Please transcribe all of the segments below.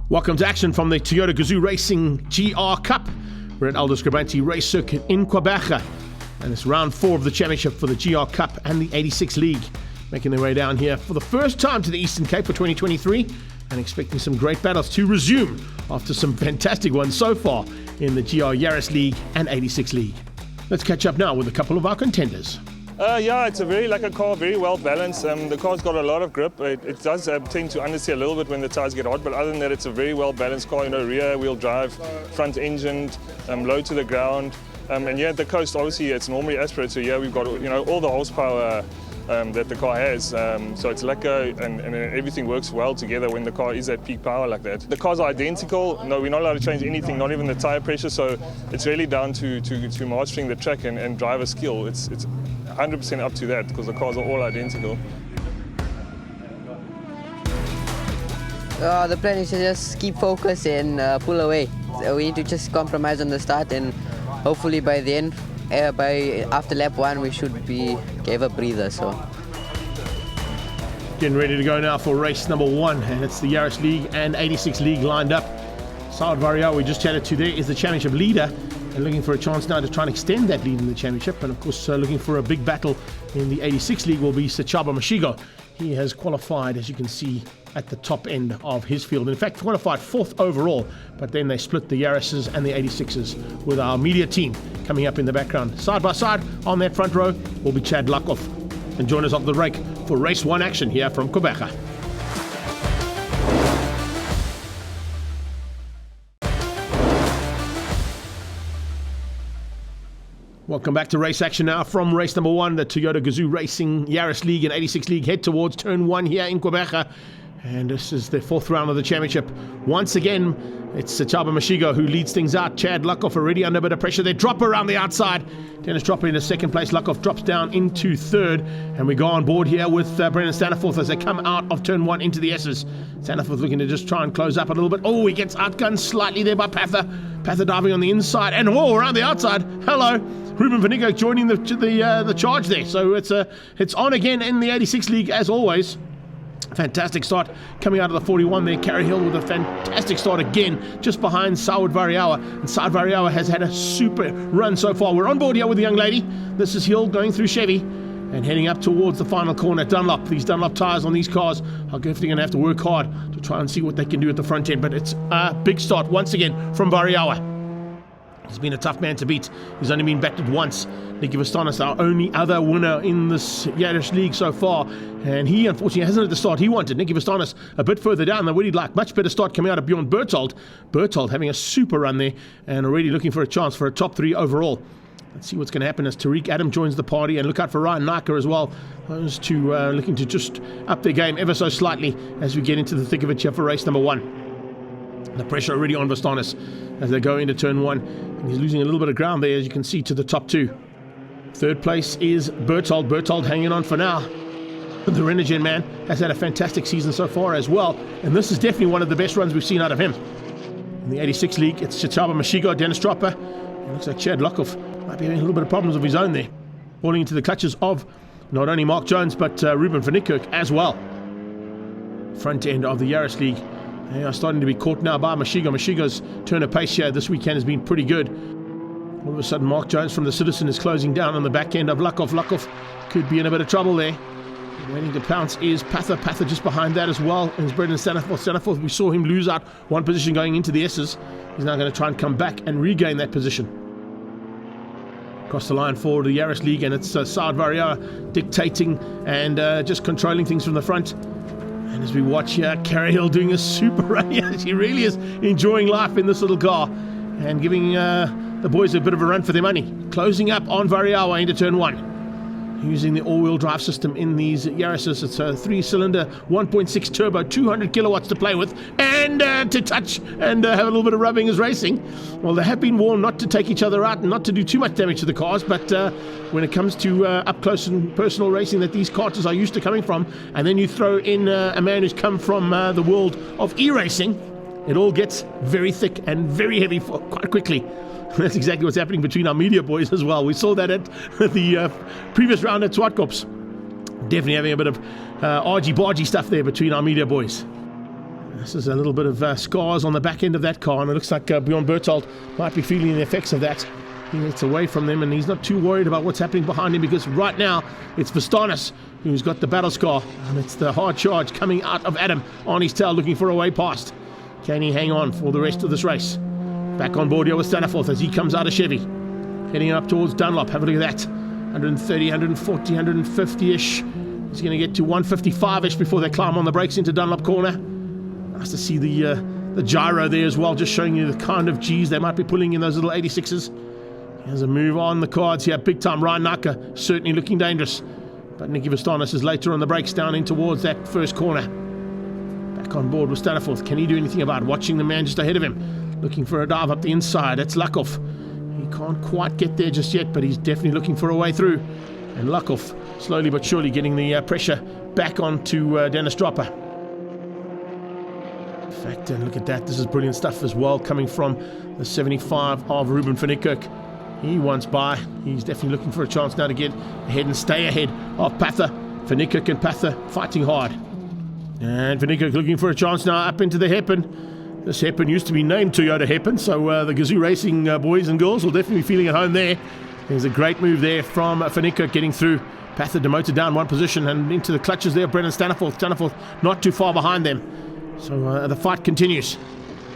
Welcome to action from the Toyota Gazoo Racing GR Cup. We're at Aldo Scribante Race Circuit in Quebec, and it's round 4 of the championship for the GR Cup and the 86 League. Making their way down here for the first time to the Eastern Cape for 2023, and expecting some great battles to resume after some fantastic ones so far in the GR Yaris League and 86 League. Let's catch up now with a couple of our contenders. Yeah, it's a very like a car, very well balanced. The car's got a lot of grip. It does tend to understeer a little bit when the tires get hot, but other than that, it's a very well balanced car. You know, rear wheel drive, front engined, low to the ground, and yeah, at the coast, obviously, it's normally aspirated. So yeah, we've got all the horsepower that the car has. So it's lekker, and everything works well together when the car is at peak power like that. The cars are identical. No, we're not allowed to change anything, not even the tire pressure. So it's really down to mastering the track and driver skill. It's 100% up to that because the cars are all identical. The plan is to just keep focus and pull away. So we need to just compromise on the start, and hopefully by the end, after lap 1, we should give a breather. So getting ready to go now for race number 1, and it's the Yaris League and 86 League lined up. Saad Varial, we just chatted to there, is the championship leader, and looking for a chance now to try and extend that lead in the championship. And of course, looking for a big battle in the 86 League will be Sechaba Mashigo. He has qualified, as you can see, at the top end of his field. In fact, qualified 4th overall, but then they split the Yarises and the 86s with our media team coming up in the background. Side by side on that front row will be Chad Luckhoff. And join us off the rake for race 1 action here from Quebec. Welcome back to race action now from race number 1, the Toyota Gazoo Racing Yaris League and 86 League head towards turn 1 here in Quebec. And this is the 4th round of the championship. Once again, it's Sechaba Mashigo who leads things out. Chad Luckhoff already under a bit of pressure. They drop around the outside. Dennis Dropper into 2nd place. Luckhoff drops down into 3rd. And we go on board here with Brendan Staniforth as they come out of turn 1 into the S's. Staniforth looking to just try and close up a little bit. Oh, he gets outgunned slightly there by Pather. Pather diving on the inside and around the outside. Hello. Ruben Vanico joining the charge there. So it's on again in the 86 League as always. Fantastic start coming out of the 41 there. Carey Hill with a fantastic start again, just behind Saad Variawa. And Saad Variawa has had a super run so far. We're on board here with the young lady. This is Hill going through Chevy and heading up towards the final corner at Dunlop. These Dunlop tyres on these cars are definitely going to have to work hard to try and see what they can do at the front end. But it's a big start once again from Variawa. He's been a tough man to beat. He's only been battered once. Nicky Vastanis, our only other winner in this Yaris League so far. And he, unfortunately, hasn't had the start he wanted. Nicky Vastanis a bit further down than what he'd like. Much better start coming out of Bjorn Berthold. Berthold having a super run there and already looking for a chance for a top 3 overall. Let's see what's going to happen as Tariq Adam joins the party. And look out for Ryan Naka as well. Those two looking to just up their game ever so slightly as we get into the thick of it here for race number 1. The pressure already on Vastanis as they go into turn 1. And he's losing a little bit of ground there, as you can see, to the top 2. 3rd place is Berthold. Berthold hanging on for now. The Renogen man has had a fantastic season so far as well. And this is definitely one of the best runs we've seen out of him. In the 86 League, it's Sechaba Mashigo, Dennis Dropper. It looks like Chad Luckhoff might be having a little bit of problems of his own there. Falling into the clutches of not only Mark Jones, but Ruben van Niekerk as well. Front end of the Yaris League. They are starting to be caught now by Mashigo. Mashigo's turn of pace here this weekend has been pretty good. All of a sudden, Mark Jones from the Citizen is closing down on the back end of Luckhoff. Luckhoff could be in a bit of trouble there. Waiting to pounce is Pather. Pather just behind that as well. And it's Brendan Staniforth. Staniforth, we saw him lose out one position going into the S's. He's now going to try and come back and regain that position. Across the line for the Yaris League, and it's Saad Variawa dictating and just controlling things from the front. And as we watch here, Carey Hill doing a super run. Yes, he really is enjoying life in this little car and giving the boys a bit of a run for their money. Closing up on Variawa into turn 1. Using the all-wheel drive system in these Yarises. It's a 3-cylinder, 1.6 turbo, 200 kilowatts to play with and to touch and have a little bit of rubbing as racing. Well, they have been warned not to take each other out and not to do too much damage to the cars, but when it comes to up-close and personal racing that these karters are used to coming from, and then you throw in a man who's come from the world of e-racing, it all gets very thick and very heavy quite quickly. That's exactly what's happening between our media boys as well. We saw that at the previous round at Swartkops. Definitely having a bit of argy-bargy stuff there between our media boys. This is a little bit of scars on the back end of that car, and it looks like Bjorn Berthold might be feeling the effects of that. He gets away from them, and he's not too worried about what's happening behind him, because right now it's Vastanis who's got the battle scar, and it's the hard charge coming out of Adam on his tail, looking for a way past. Can he hang on for the rest of this race? Back on board here with Staniforth as he comes out of Chevy, heading up towards Dunlop. Have a look at that. 130, 140, 150-ish. He's going to get to 155-ish before they climb on the brakes into Dunlop corner. Nice to see the gyro there as well, just showing you the kind of G's they might be pulling in those little 86s. There's a move on the cards here, big time. Ryan Naka certainly looking dangerous, but Nicky Vastanis is later on the brakes down in towards that first corner. Back on board with Staniforth. Can he do anything about watching the man just ahead of him, looking for a dive up the inside? That's Lakov. He can't quite get there just yet, but he's definitely looking for a way through. And Lakov slowly but surely getting the pressure back onto Dennis Dropper. In fact, and look at that, this is brilliant stuff as well, coming from the 75 of Ruben van Niekerk. He wants by. He's definitely looking for a chance now to get ahead and stay ahead of Pather. Van Niekerk and Pather fighting hard. And Van Niekerk looking for a chance now up into the hairpin. This hairpin used to be named Toyota hairpin, so the Gazoo Racing boys and girls will definitely be feeling at home there. There's a great move there from Van Niekerk getting through. Pather demoted down one position and into the clutches there of Brendan Staniforth. Staniforth not too far behind them. So the fight continues.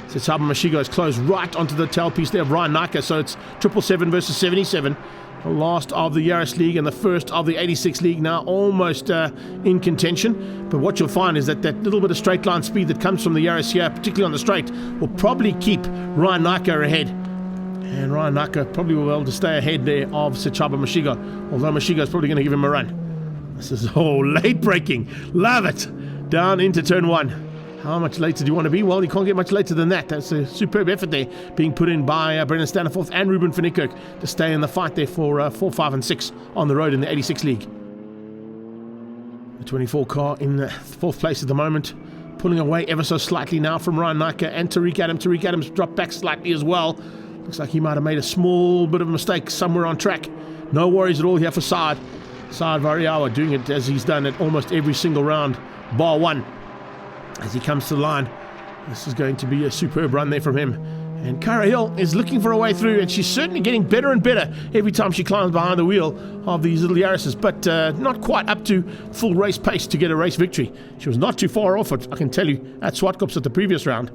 Setsaba Mashigo is closed right onto the tailpiece there of Ryan Naka. So it's 777 versus 77. The last of the Yaris League and the first of the 86 League now almost in contention. But what you'll find is that little bit of straight line speed that comes from the Yaris here, particularly on the straight, will probably keep Ryan Naka ahead. And Ryan Naka probably will be able to stay ahead there of Setsaba Mashigo, although Mashigo is probably going to give him a run. This is late braking. Love it. Down into turn one. How much later do you want to be? Well, you can't get much later than that. That's a superb effort there being put in by Brendan Staniforth and Ruben van Niekerk to stay in the fight there for 4, 5 and 6 on the road in the 86 League. The 24 car in the 4th place at the moment, pulling away ever so slightly now from Ryan Naka and Tariq Adams. Tariq Adams dropped back slightly as well. Looks like he might have made a small bit of a mistake somewhere on track. No worries at all here for Saad. Saad Variawa doing it as he's done it almost every single round, bar one. As he comes to the line, this is going to be a superb run there from him. And Cara Hill is looking for a way through, and she's certainly getting better and better every time she climbs behind the wheel of these little Yarises, but not quite up to full race pace to get a race victory. She was not too far off it, I can tell you, at Swartkops at the previous round.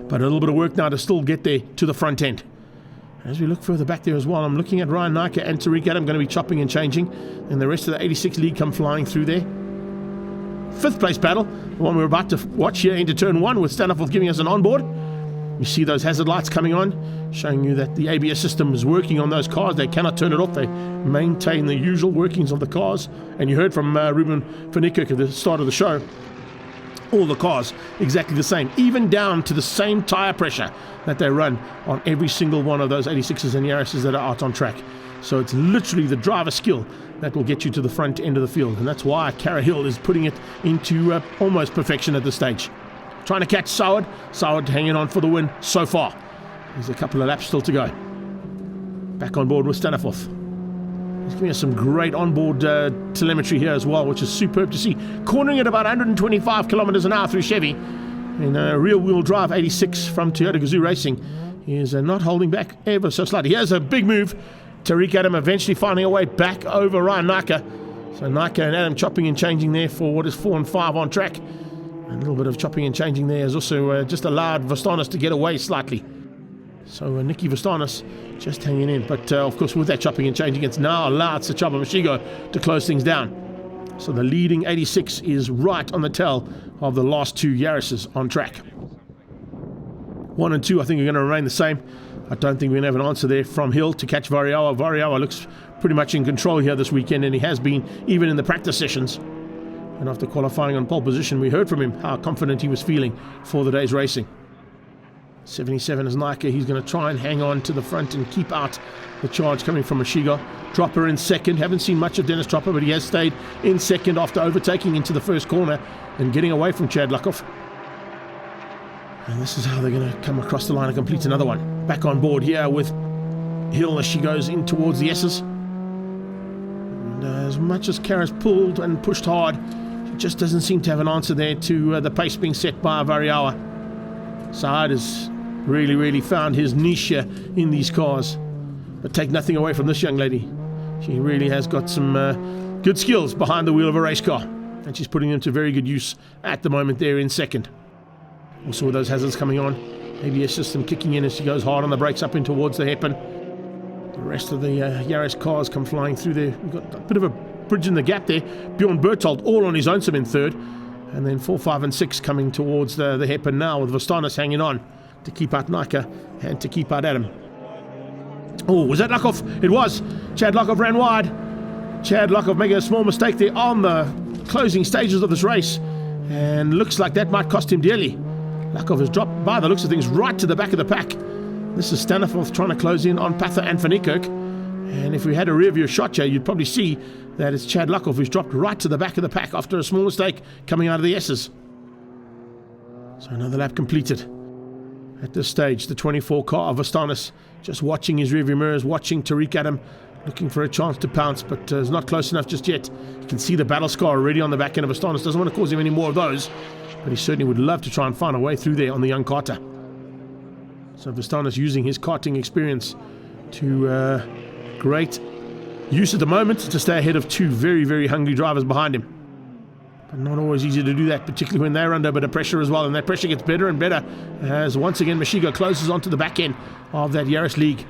But a little bit of work now to still get there to the front end. As we look further back there as well, I'm looking at Ryan Naka and Tariq Adam going to be chopping and changing, and the rest of the 86 League come flying through there. 5th place battle, the one we're about to watch here into turn 1 with Staniforth giving us an onboard. You see those hazard lights coming on, showing you that the ABS system is working on those cars. They cannot turn it off. They maintain the usual workings of the cars. And you heard from Ruben van Niekerk at the start of the show. All the cars exactly the same, even down to the same tyre pressure that they run on every single one of those 86s and Yarises that are out on track. So it's literally the driver skill that will get you to the front end of the field. And that's why Cara Hill is putting it into almost perfection at this stage. Trying to catch Soward. Soward hanging on for the win so far. There's a couple of laps still to go. Back on board with Staniforth. He's giving us some great onboard telemetry here as well, which is superb to see. Cornering at about 125 kilometers an hour through Chevy in a rear-wheel drive 86 from Toyota Gazoo Racing. He is not holding back ever so slightly. Here's a big move. Tariq Adam eventually finding a way back over Ryan Naka. So Naka and Adam chopping and changing there for what is 4 and 5 on track. A little bit of chopping and changing there has also just allowed Vastanis to get away slightly. So Nicky Vastanis just hanging in. But of course with that chopping and changing, it's now allowed Setsaba Mashigo to close things down. So the leading 86 is right on the tail of the last 2 Yarises on track. 1 and 2 I think are going to remain the same. I don't think we're going to have an answer there from Hill to catch Variawa. Variawa looks pretty much in control here this weekend, and he has been even in the practice sessions. And after qualifying on pole position, we heard from him how confident he was feeling for the day's racing. 77 is Naka. He's going to try and hang on to the front and keep out the charge coming from Mashigo. Dropper in second. Haven't seen much of Dennis Dropper, but he has stayed in second after overtaking into the first corner and getting away from Chad Lakov. And this is how they're going to come across the line and complete another one. Back on board here with Hill as she goes in towards the S's. And as much as Kara's pulled and pushed hard, just doesn't seem to have an answer there to the pace being set by Variawa. Saad has really found his niche here in these cars. But take nothing away from this young lady. She really has got some good skills behind the wheel of a race car. And she's putting them to very good use at the moment there in second. Also with those hazards coming on, ABS system kicking in as she goes hard on the brakes up in towards the hairpin. The rest of the Yaris cars come flying through there. We've got a bit of a bridge in the gap there. Bjorn Berthold all on his own in third. And then 4, 5 and 6 coming towards the hairpin now, with Vastanis hanging on to keep out Nika and to keep out Adam. Oh, was that Lakov? It was. Chad Lakov ran wide. Chad Lakov making a small mistake there on the closing stages of this race. And looks like that might cost him dearly. Lakov has dropped, by the looks of things, right to the back of the pack. This is Staniforth trying to close in on Pather and Van Niekerk. And if we had a rear view shot here, you'd probably see that it's Chad Lakov who's dropped right to the back of the pack after a small mistake coming out of the S's. So another lap completed. At this stage, the 24 car of Vastanis just watching his rearview mirrors, watching Tariq Adam, looking for a chance to pounce, but is not close enough just yet. You can see the battle scar already on the back end of Vastanis. Doesn't want to cause him any more of those, but he certainly would love to try and find a way through there on the young karter. So Vastanis using his karting experience to great use at the moment to stay ahead of two very hungry drivers behind him. But not always easy to do that, particularly when they're under a bit of pressure as well, and that pressure gets better and better as once again Mashigo closes onto the back end of that Yaris League.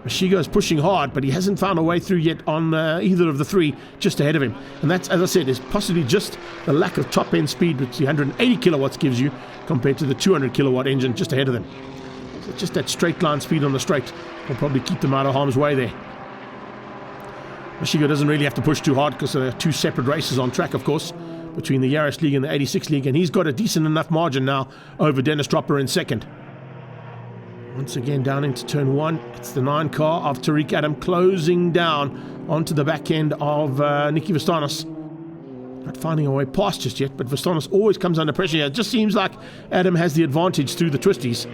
Mashigo is pushing hard, but he hasn't found a way through yet on either of the three just ahead of him. And that's, as I said, is possibly just the lack of top end speed which the 180 kilowatts gives you compared to the 200 kilowatt engine just ahead of them. So just that straight line speed on the straight will probably keep them out of harm's way there. Mashigo doesn't really have to push too hard because there are two separate races on track, of course, between the Yaris League and the 86 League, and he's got a decent enough margin now over Dennis Dropper in second. Once again down into turn 1, it's the 9 car of Tariq Adam closing down onto the back end of Nicky Vastanis. Not finding a way past just yet, but Vastanis always comes under pressure here. It just seems like Adam has the advantage through the twisties,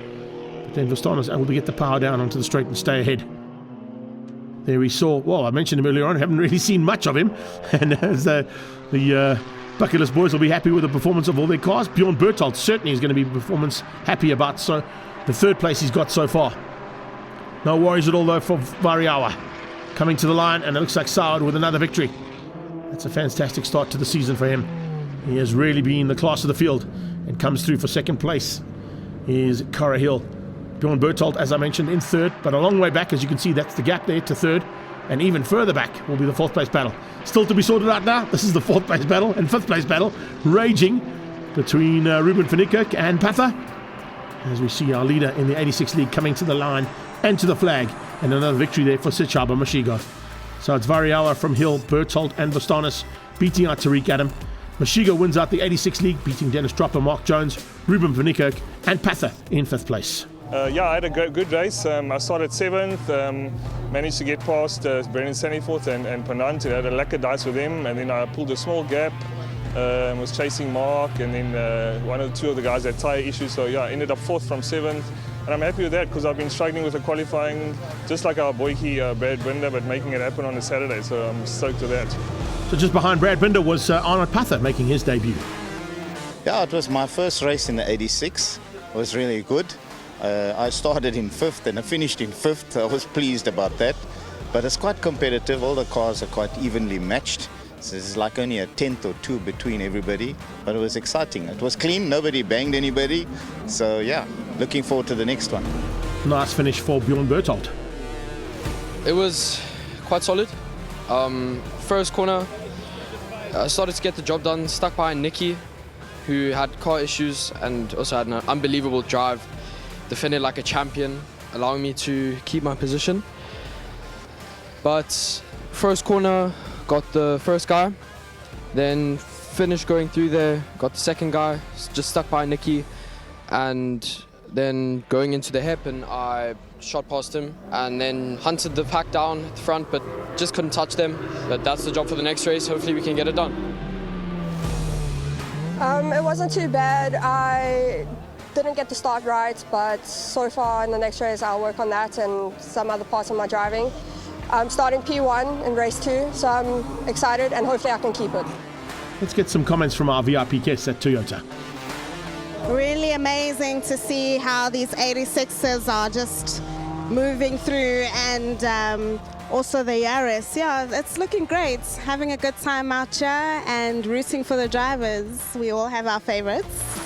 but then Vastanis able to get the power down onto the straight and stay ahead. There we saw, well, I mentioned him earlier on, haven't really seen much of him, and as the bucket list boys will be happy with the performance of all their cars. Bjorn Berthold certainly is going to be performance happy about so the third place he's got so far. No worries at all though for Variawa. Coming to the line, and it looks like Saud with another victory. That's a fantastic start to the season for him. He has really been the class of the field and comes through for second place is Cara Hill. Bjorn Berthold, as I mentioned, in third, but a long way back. As you can see, that's the gap there to third, and even further back will be the fourth place battle. Still to be sorted out now. This is the fourth place battle and fifth place battle raging between Ruben van Niekerk and Pather, as we see our leader in the 86 League coming to the line and to the flag, and another victory there for Sichaba Mashigo. So it's Variawa from Hill, Berthold and Vastanis beating out Tariq Adam. Mashigo wins out the 86 League, beating Dennis Dropper, Mark Jones, Ruben van Niekerk and Pather in fifth place. Yeah, I had a good race. I started 7th, managed to get past Brendan Staniforth and Penant. I had a lekker dice with him, and then I pulled a small gap, was chasing Mark, and then one or two of the guys had tyre issues, so yeah, I ended up 4th from 7th. And I'm happy with that because I've been struggling with the qualifying, just like our boykie Brad Binder, but making it happen on a Saturday, so I'm stoked with that. So just behind Brad Binder was Arnold Pather making his debut. Yeah, it was my first race in the 86. It was really good. I started in 5th and I finished in 5th. I was pleased about that. But it's quite competitive. All the cars are quite evenly matched. So it's like only a 10th or 2 between everybody. But it was exciting. It was clean. Nobody banged anybody. So yeah, looking forward to the next one. Nice finish for Bjorn Berthold. It was quite solid. First corner, I started to get the job done. Stuck behind Nicky, who had car issues and also had an unbelievable drive. Defended like a champion, allowing me to keep my position. But first corner, got the first guy, then finished going through there, got the second guy, just stuck by Nicky, and then going into the hairpin, I shot past him and then hunted the pack down at the front, but just couldn't touch them. But that's the job for the next race. Hopefully we can get it done. It wasn't too bad. I didn't get the start right, but so far in the next race I'll work on that and some other parts of my driving. I'm starting P1 in race 2, so I'm excited and hopefully I can keep it. Let's get some comments from our VIP guests at Toyota. Really amazing to see how these 86s are just moving through, and also the Yaris. Yeah, it's looking great. Having a good time out here and rooting for the drivers. We all have our favorites.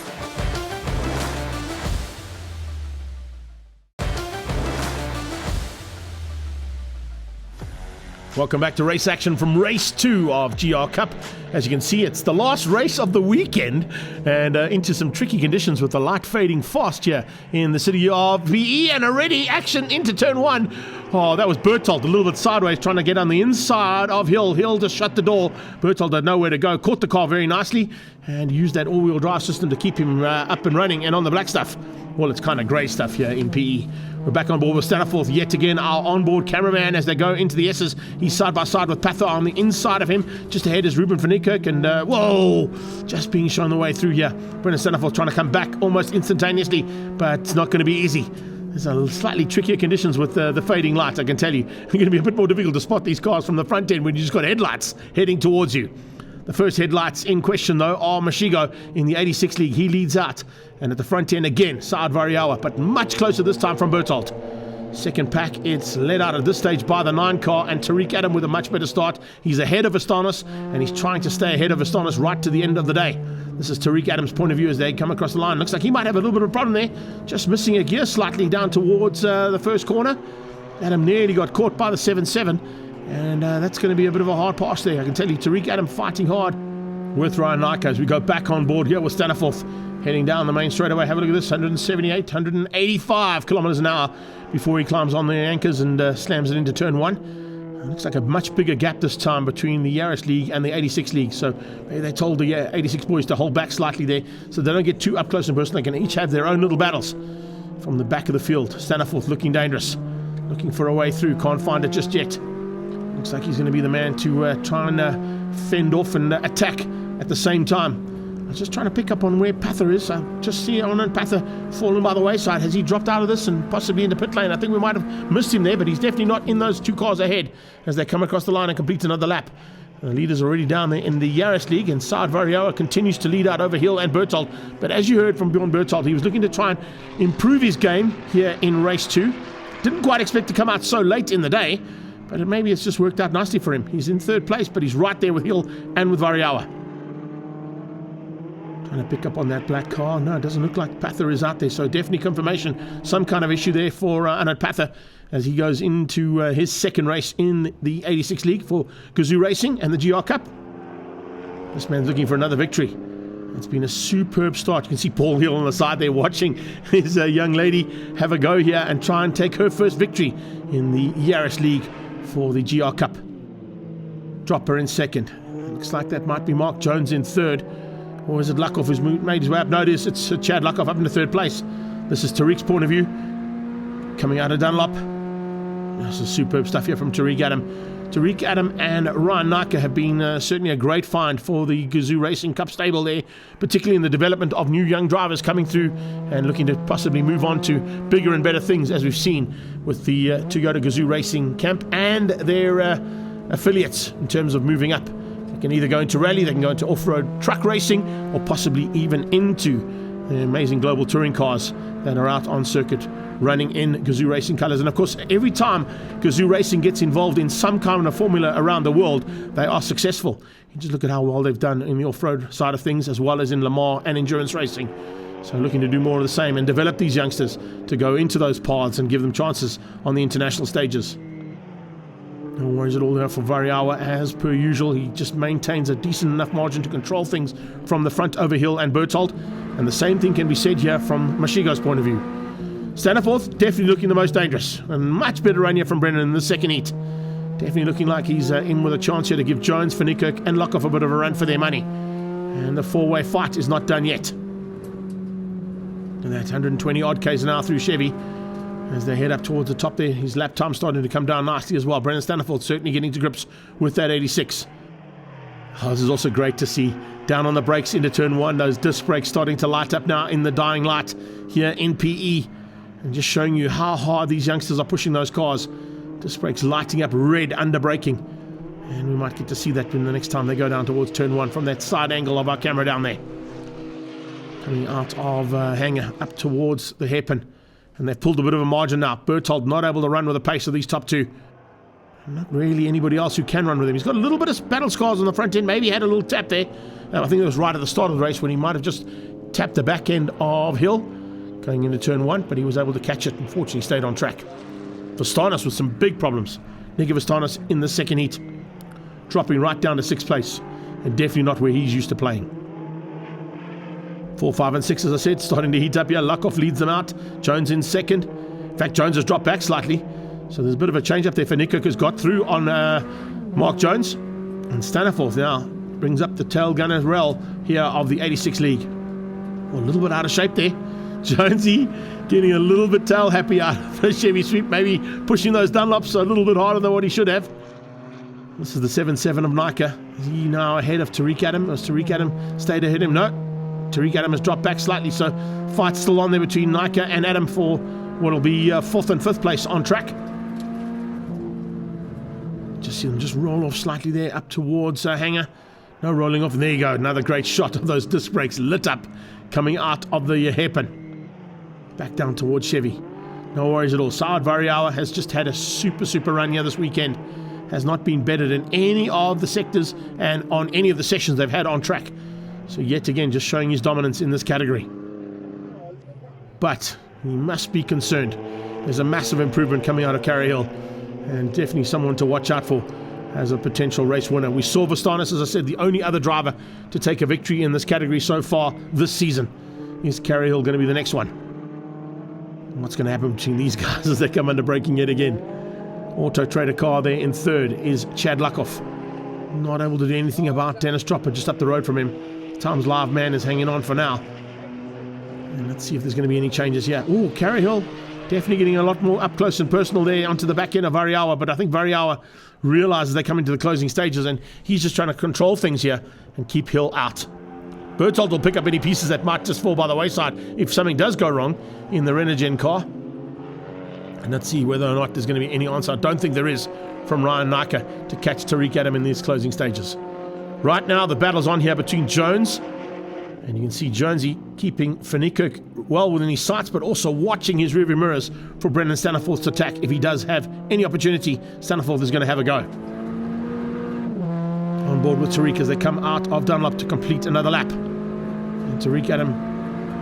Welcome back to race action from race 2 of GR Cup. As you can see, it's the last race of the weekend, and into some tricky conditions with the light fading fast here in the city of VE, and already action into turn 1. Oh, that was Berthold, a little bit sideways, trying to get on the inside of Hill. Hill just shut the door. Berthold had nowhere to go, caught the car very nicely, and used that all-wheel drive system to keep him up and running. And on the black stuff, well, it's kind of grey stuff here in PE. We're back on board with Staniforth yet again, our onboard cameraman, as they go into the S's. He's side by side with Pather on the inside of him. Just ahead is Ruben van Niekerk, and whoa, just being shown the way through here. Brendan Staniforth trying to come back almost instantaneously, but it's not going to be easy. There's a slightly trickier conditions with the fading light, I can tell you. It's going to be a bit more difficult to spot these cars from the front end when you just got headlights heading towards you. The first headlights in question, though, are Mashigo in the 86 League. He leads out. And at the front end again, Saad Variawa, but much closer this time from Berthold. Second pack, it's led out at this stage by the 9 car, and Tariq Adam with a much better start. He's ahead of Astanis, and he's trying to stay ahead of Astanis right to the end of the day. This is Tariq Adams' point of view as they come across the line. Looks like he might have a little bit of a problem there. Just missing a gear slightly down towards the first corner. Adam nearly got caught by the 7-7. And that's going to be a bit of a hard pass there. I can tell you, Tariq Adam fighting hard with Ryan Nike as we go back on board here with Staniforth heading down the main straightaway. Have a look at this, 178, 185 kilometers an hour before he climbs on the anchors and slams it into turn 1. Looks like a much bigger gap this time between the Yaris League and the 86 League. So maybe they told the 86 boys to hold back slightly there so they don't get too up close and personal. They can each have their own little battles from the back of the field. Staniforth looking dangerous, looking for a way through, can't find it just yet. Looks like he's going to be the man to try and fend off and attack at the same time. I was just trying to pick up on where Pather is. I just see Onan Pather fallen by the wayside. Has he dropped out of this and possibly into pit lane? I think we might have missed him there, but he's definitely not in those 2 cars ahead as they come across the line and complete another lap. The leader's already down there in the Yaris League, and Saad Varioa continues to lead out over Hill and Berthold. But as you heard from Bjorn Berthold, he was looking to try and improve his game here in race 2. Didn't quite expect to come out so late in the day, but maybe it's just worked out nicely for him. He's in 3rd place, but he's right there with Hill and with Variawa. Trying to pick up on that black car. No, it doesn't look like Pather is out there, so definitely confirmation. Some kind of issue there for Anand Pather as he goes into his 2nd race in the 86 League for Gazoo Racing and the GR Cup. This man's looking for another victory. It's been a superb start. You can see Paul Hill on the side there watching his young lady have a go here and try and take her first victory in the Yaris League for the GR Cup. Dropper in 2nd. Looks like that might be Mark Jones in 3rd. Or is it Luckhoff who's made his way up? No, it's Chad Luckhoff up into 3rd place. This is Tariq's point of view. Coming out of Dunlop. This is superb stuff here from Tariq Adam. Tariq Adam and Ryan Nike have been certainly a great find for the Gazoo Racing Cup stable there, particularly in the development of new young drivers coming through and looking to possibly move on to bigger and better things, as we've seen with the Toyota Gazoo Racing camp and their affiliates in terms of moving up. They can either go into rally, they can go into off-road truck racing, or possibly even into the amazing global touring cars that are out on circuit running in Gazoo Racing colours. And of course, every time Gazoo Racing gets involved in some kind of formula around the world, they are successful. You just look at how well they've done in the off-road side of things, as well as in Le Mans and endurance racing. So looking to do more of the same and develop these youngsters to go into those paths and give them chances on the international stages. No worries at all there for Variawa. As per usual, he just maintains a decent enough margin to control things from the front over Hill and Berthold. And the same thing can be said here from Mashigo's point of view. Staniforth definitely looking the most dangerous, and much better run here from Brennan in the 2nd heat. Definitely looking like he's in with a chance here to give Jones, Van Niekerk and Lockhoff a bit of a run for their money. And the 4-way fight is not done yet. And that's 120 odd k's an hour through Chevy as they head up towards the top there. His lap time starting to come down nicely as well. Brennan Staniforth certainly getting to grips with that 86. Oh, this is also great to see. Down on the brakes into turn 1, those disc brakes starting to light up now in the dying light here in PE. And just showing you how hard these youngsters are pushing those cars. Disc brakes lighting up red under braking. And we might get to see that when the next time they go down towards turn 1 from that side angle of our camera down there. Coming out of Hanger up towards the hairpin. And they've pulled a bit of a margin now. Berthold not able to run with the pace of these top two. Not really anybody else who can run with him. He's got a little bit of battle scars on the front end. Maybe had a little tap there. I think it was right at the start of the race when he might have just tapped the back end of Hill going into turn 1, but he was able to catch it. Unfortunately, stayed on track. Vastanis with some big problems. Nicky Vastanis in the second heat, dropping right down to 6th place, and definitely not where he's used to playing. 4, 5, and 6, as I said, starting to heat up here. Lukoff leads them out. Jones in second. In fact, Jones has dropped back slightly, so there's a bit of a change up there for Nick has got through on Mark Jones, and Staniforth now brings up the tail gunner rail here of the 86 League. Well, a little bit out of shape there. Jonesy getting a little bit tail happy out of the Chevy sweep, maybe pushing those Dunlops a little bit harder than what he should have. This is the 7-7 of Nika. Is he now ahead of Tariq Adam? Has Tariq Adam stayed ahead of him? No. Tariq Adam has dropped back slightly, so fight's still on there between Nika and Adam for what will be 4th and 5th place on track. Just see them just roll off slightly there up towards Hanger. No rolling off. And there you go. Another great shot of those disc brakes lit up coming out of the hairpin. Back down towards Chevy. No worries at all. Saad Variawa has just had a super run here this weekend. Has not been better in any of the sectors and on any of the sessions they've had on track. So yet again, just showing his dominance in this category. But he must be concerned. There's a massive improvement coming out of Carey Hill. And definitely someone to watch out for as a potential race winner. We saw Vastanis, as I said, the only other driver to take a victory in this category so far this season. Is Carey Hill going to be the next one? What's going to happen between these guys as they come under braking yet again? Auto Trader car there in 3rd is Chad Lukoff. Not able to do anything about Dennis Dropper just up the road from him. Times Live Man is hanging on for now. And let's see if there's going to be any changes here. Oh, Carey Hill definitely getting a lot more up close and personal there onto the back end of Variawa, but I think Variawa realizes they come into the closing stages and he's just trying to control things here and keep Hill out. Berthold will pick up any pieces that might just fall by the wayside if something does go wrong in the Renogen car. And let's see whether or not there's going to be any answer. I don't think there is from Ryan Nika to catch Tariq Adam in these closing stages. Right now the battle's on here between Jones, and you can see Jonesy keeping Fanikirk well within his sights, but also watching his rearview mirrors for Brendan Staniforth's attack. If he does have any opportunity, Staniforth is going to have a go. On board with Tariq as they come out of Dunlop to complete another lap. And Tariq Adam,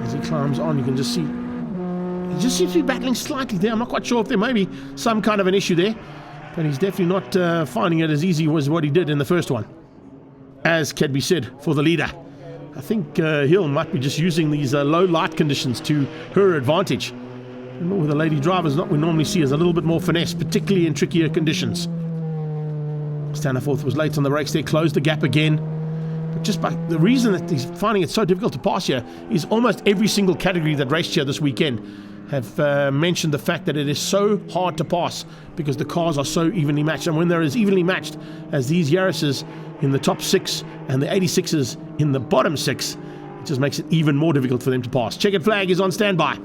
as he climbs on, you can just see he just seems to be battling slightly there. I'm not quite sure if there may be some kind of an issue there, but he's definitely not finding it as easy as what he did in the first one. As can be said for the leader. I think Hill might be just using these low light conditions to her advantage. And with the lady drivers, what we normally see is a little bit more finesse, particularly in trickier conditions. Staniforth was late on the brakes there, closed the gap again. But just by the reason that he's finding it so difficult to pass here is almost every single category that raced here this weekend have mentioned the fact that it is so hard to pass because the cars are so evenly matched. And when they're as evenly matched as these Yaris's in the top 6 and the 86s in the bottom 6, it just makes it even more difficult for them to pass. Checkered flag is on standby.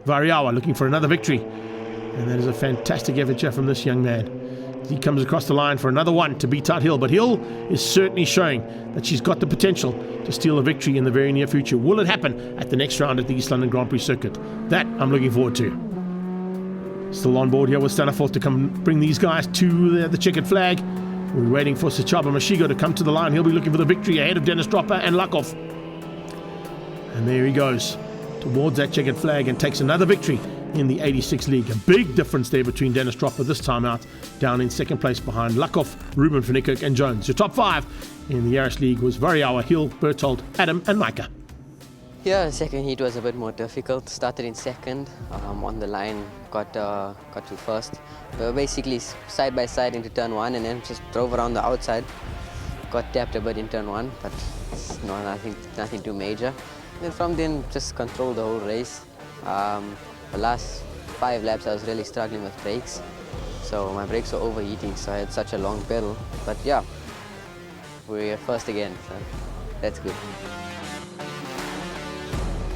Variawa looking for another victory. And that is a fantastic effort here from this young man. He comes across the line for another one to beat out Hill, but Hill is certainly showing that she's got the potential to steal a victory in the very near future. Will it happen at the next round at the East London Grand Prix circuit? That I'm looking forward to. Still on board here with Staniforth to come bring these guys to the checkered flag. We're waiting for Sachaba Mashigo to come to the line. He'll be looking for the victory ahead of Dennis Dropper and Lukoff. And there he goes towards that checkered flag and takes another victory in the 86 League. A big difference there between Dennis Dropper this time out, down in second place behind Lukoff, Ruben van Niekerk and Jones. Your top 5 in the Yaris League was Variawa, Hill, Berthold, Adam and Nika. Yeah, the second heat was a bit more difficult. Started in second, on the line, got to first. We were basically side by side into turn 1 and then just drove around the outside. Got tapped a bit in turn 1, but it's nothing too major. And then from then, just controlled the whole race. The last 5 laps I was really struggling with brakes, so my brakes were overheating, so I had such a long pedal. But yeah, we're first again, so that's good.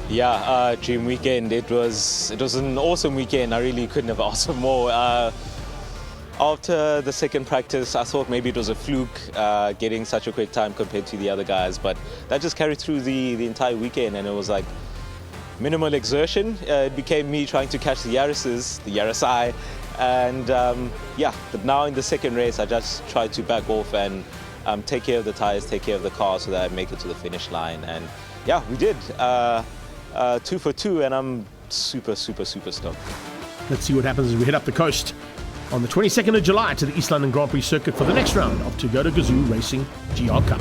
Yeah, dream weekend. It was an awesome weekend. I really couldn't have asked for more. After the second practice, I thought maybe it was a fluke getting such a quick time compared to the other guys, but that just carried through the entire weekend, and it was like minimal exertion. It became me trying to catch the Yarisai, and yeah, but now in the second race, I just tried to back off and take care of the tires, take care of the car so that I make it to the finish line, and yeah, we did. 2 for 2, and I'm super stoked. Let's see what happens as we head up the coast on the 22nd of July to the East London Grand Prix circuit for the next round of Toyota Gazoo Racing GR Cup.